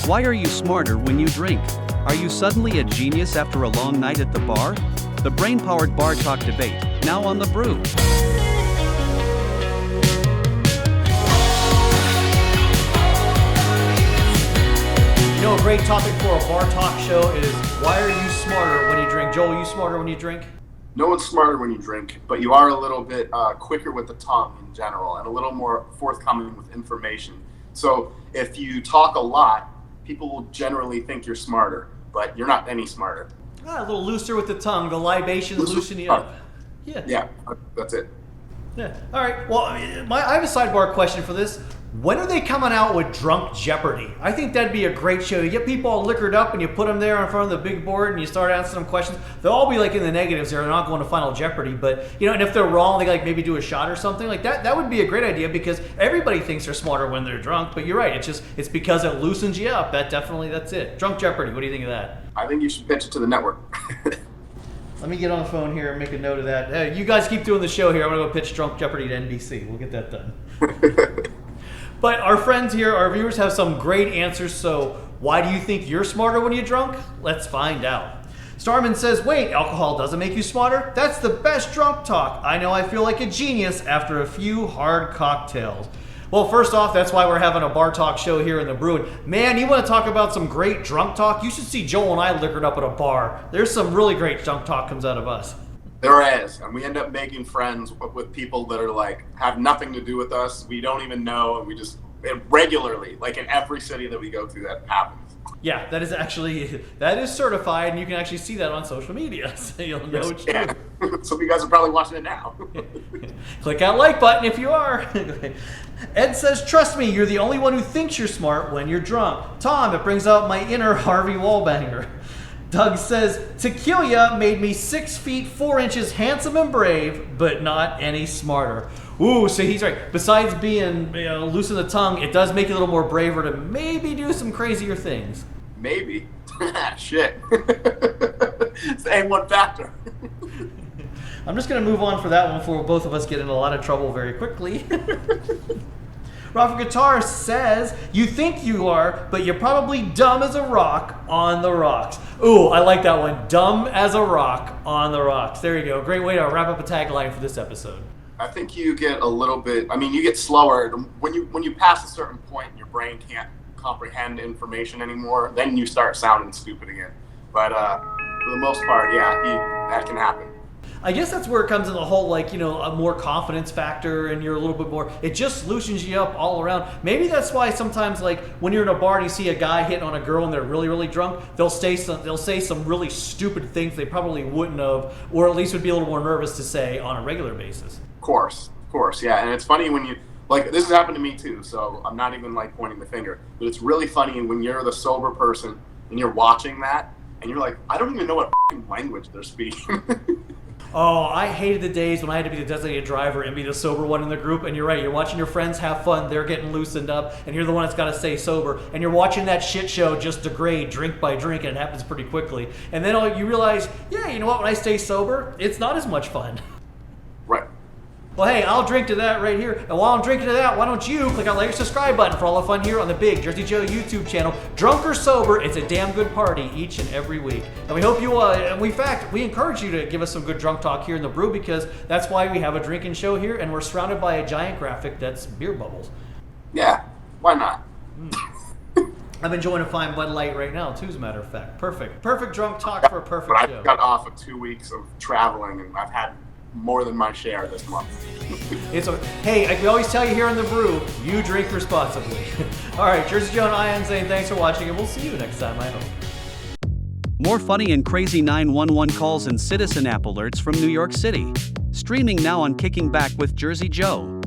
Why are you smarter when you drink? Are you suddenly a genius after a long night at the bar? The brain-powered bar talk debate, now on the Brew. You know, a great topic for a bar talk show is, why are you smarter when you drink? Joel, are you smarter when you drink? No one's smarter when you drink, but you are a little bit quicker with the tongue in general and a little more forthcoming with information. So if you talk a lot, people will generally think you're smarter, but you're not any smarter. A little looser with the tongue, the libations loosen you up. Yeah, that's it. Yeah. All right. Well, I have a sidebar question for this. When are they coming out with Drunk Jeopardy? I think that'd be a great show. You get people all liquored up and you put them there in front of the big board and you start answering them questions. They'll all be like in the negatives. They're not going to Final Jeopardy, but and if they're wrong, they like maybe do a shot or something like that. That would be a great idea because everybody thinks they're smarter when they're drunk. But you're right. It's because it loosens you up. That's it. Drunk Jeopardy. What do you think of that? I think you should pitch it to the network. Let me get on the phone here and make a note of that. Hey, you guys keep doing the show here. I'm going to go pitch Drunk Jeopardy to NBC. We'll get that done. But our friends here, our viewers, have some great answers. So why do you think you're smarter when you're drunk? Let's find out. Starman says, wait, alcohol doesn't make you smarter? That's the best drunk talk. I know I feel like a genius after a few hard cocktails. Well, first off, that's why we're having a bar talk show here in the Brew. Man, you want to talk about some great drunk talk? You should see Joel and I liquored up at a bar. There's some really great drunk talk comes out of us. There is, and we end up making friends with people that are like, have nothing to do with us. We don't even know, and we just regularly, like in every city that we go to, that happens. Yeah, that is certified, and you can actually see that on social media, so you'll know it's true. Some of you guys are probably watching it now. Click that like button if you are. Ed says, trust me, you're the only one who thinks you're smart when you're drunk. Tom, it brings out my inner Harvey Wallbanger. Doug says, tequila made me 6 feet 4 inches handsome and brave, but not any smarter. Ooh, so he's right. Besides being loose in the tongue, it does make you a little more braver to maybe do some crazier things. Maybe. Shit. It's the A1 factor. I'm just going to move on for that one before both of us get in a lot of trouble very quickly. Rafa Guitar says, you think you are, but you're probably dumb as a rock on the rocks. Ooh, I like that one. Dumb as a rock on the rocks. There you go. Great way to wrap up a tagline for this episode. I think you get a little bit, you get slower. When you pass a certain point, your brain can't comprehend information anymore, then you start sounding stupid again. But for the most part, that can happen. I guess that's where it comes in the whole, a more confidence factor, and you're a little bit more, it just loosens you up all around. Maybe that's why sometimes, when you're in a bar and you see a guy hitting on a girl and they're really, really drunk, they'll say some really stupid things they probably wouldn't have, or at least would be a little more nervous to say on a regular basis. Of course, yeah. And it's funny when you, this has happened to me too, so I'm not even, pointing the finger. But it's really funny when you're the sober person and you're watching that, and you're like, I don't even know what language they're speaking. Oh, I hated the days when I had to be the designated driver and be the sober one in the group. And you're right, you're watching your friends have fun, they're getting loosened up, and you're the one that's got to stay sober. And you're watching that shit show just degrade drink by drink, and it happens pretty quickly. And then you realize, you know what, when I stay sober, it's not as much fun. Right. Well, hey, I'll drink to that right here. And while I'm drinking to that, why don't you click on the like or subscribe button for all the fun here on the Big Jersey Joe YouTube channel. Drunk or sober, it's a damn good party each and every week. And we hope you, we encourage you to give us some good drunk talk here in the Brew, because that's why we have a drinking show here, and we're surrounded by a giant graphic that's beer bubbles. Yeah, why not? I'm enjoying a fine Bud Light right now, too, as a matter of fact. Perfect drunk talk for a perfect show. I got off of 2 weeks of traveling, and I've had more than my share this month. Hey, like we always tell you here on the Brew, you drink responsibly. All right, Jersey Joe and Ian saying thanks for watching, and we'll see you next time, I hope. More funny and crazy 911 calls and citizen app alerts from New York City. Streaming now on Kicking Back with Jersey Joe.